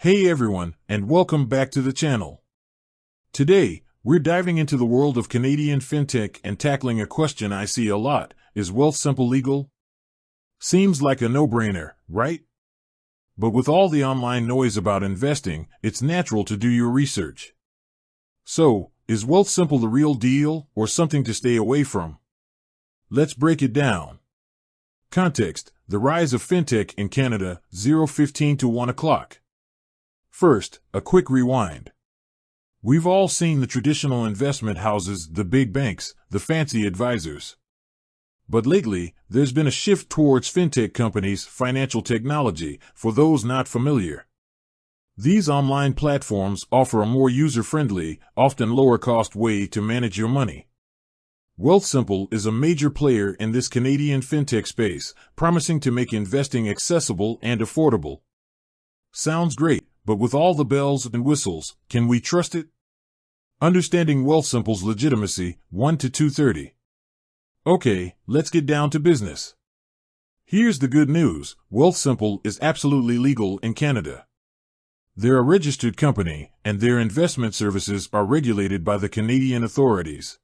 Hey everyone, and welcome back to the channel. Today, we're diving into the world of Canadian fintech and tackling a question I see a lot: is Wealthsimple legal? Seems like a no-brainer, right? But with all the online noise about investing, it's natural to do your research. So, is Wealthsimple the real deal, or something to stay away from? Let's break it down. Context: the rise of fintech in Canada, 0:15 to 1 o'clock. First, a quick rewind. We've all seen the traditional investment houses, the big banks, the fancy advisors. But lately, there's been a shift towards fintech companies, financial technology, for those not familiar. These online platforms offer a more user-friendly, often lower-cost way to manage your money. Wealthsimple is a major player in this Canadian fintech space, promising to make investing accessible and affordable. Sounds great, but with all the bells and whistles, can we trust it? Understanding Wealthsimple's legitimacy, 1 to 2:30. Okay, let's get down to business. Here's the good news: Wealthsimple is absolutely legal in Canada. They're a registered company, and their investment services are regulated by the Canadian authorities.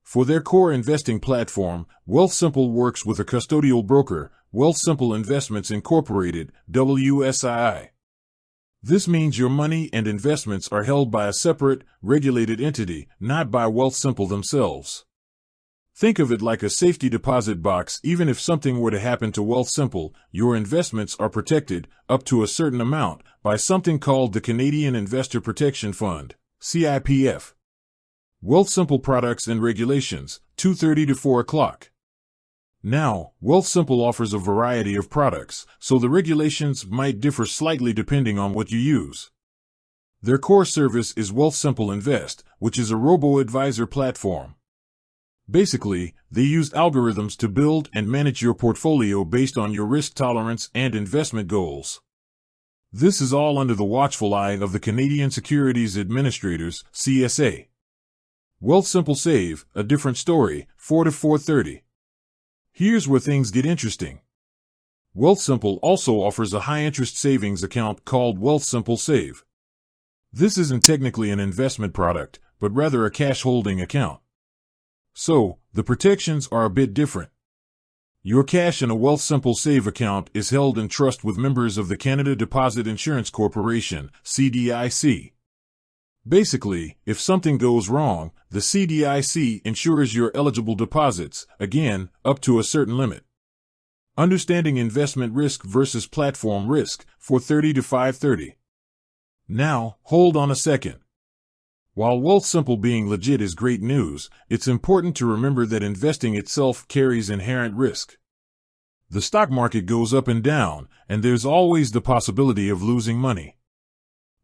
For their core investing platform, Wealthsimple works with a custodial broker, Wealthsimple Investments Incorporated, WSII. This means your money and investments are held by a separate, regulated entity, not by Wealthsimple themselves. Think of it like a safety deposit box. Even if something were to happen to Wealthsimple, your investments are protected, up to a certain amount, by something called the Canadian Investor Protection Fund, CIPF. Wealthsimple Products and Regulations, 2:30 to 4 o'clock. Now, Wealthsimple offers a variety of products, so the regulations might differ slightly depending on what you use. Their core service is Wealthsimple Invest, which is a robo-advisor platform. Basically, they use algorithms to build and manage your portfolio based on your risk tolerance and investment goals. This is all under the watchful eye of the Canadian Securities Administrators, CSA. Wealthsimple Save, a different story, 4 to 4:30. Here's where things get interesting. Wealthsimple also offers a high-interest savings account called Wealthsimple Save. This isn't technically an investment product, but rather a cash-holding account. So, the protections are a bit different. Your cash in a Wealthsimple Save account is held in trust with members of the Canada Deposit Insurance Corporation, CDIC. Basically, if something goes wrong, the CDIC insures your eligible deposits, again, up to a certain limit. Understanding investment risk versus platform risk, 4:30 to 5:30. Now, hold on a second. While Wealthsimple being legit is great news, it's important to remember that investing itself carries inherent risk. The stock market goes up and down, and there's always the possibility of losing money.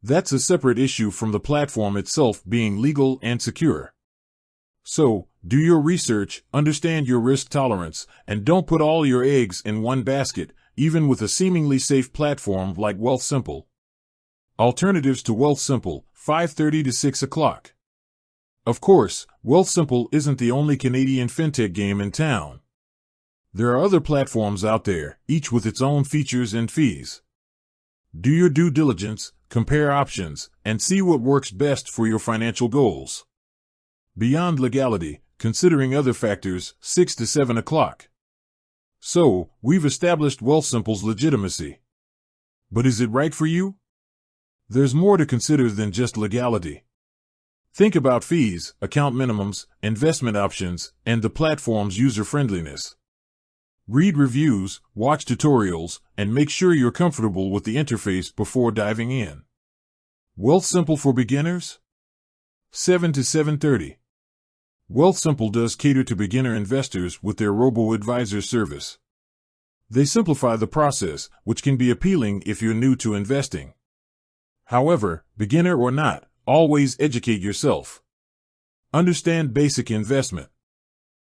That's a separate issue from the platform itself being legal and secure. So, do your research, understand your risk tolerance, and don't put all your eggs in one basket, even with a seemingly safe platform like Wealthsimple. Alternatives to Wealthsimple, 5:30 to 6 o'clock. Of course, Wealthsimple isn't the only Canadian fintech game in town. There are other platforms out there, each with its own features and fees. Do your due diligence, compare options, and see what works best for your financial goals. Beyond legality, considering other factors, 6 to 7 o'clock. So, we've established Wealthsimple's legitimacy. But is it right for you? There's more to consider than just legality. Think about fees, account minimums, investment options, and the platform's user-friendliness. Read reviews, watch tutorials, and make sure you're comfortable with the interface before diving in. Wealthsimple for beginners? 7 to 7:30. Wealthsimple does cater to beginner investors with their robo-advisor service. They simplify the process, which can be appealing if you're new to investing. However, beginner or not, always educate yourself. Understand basic investment.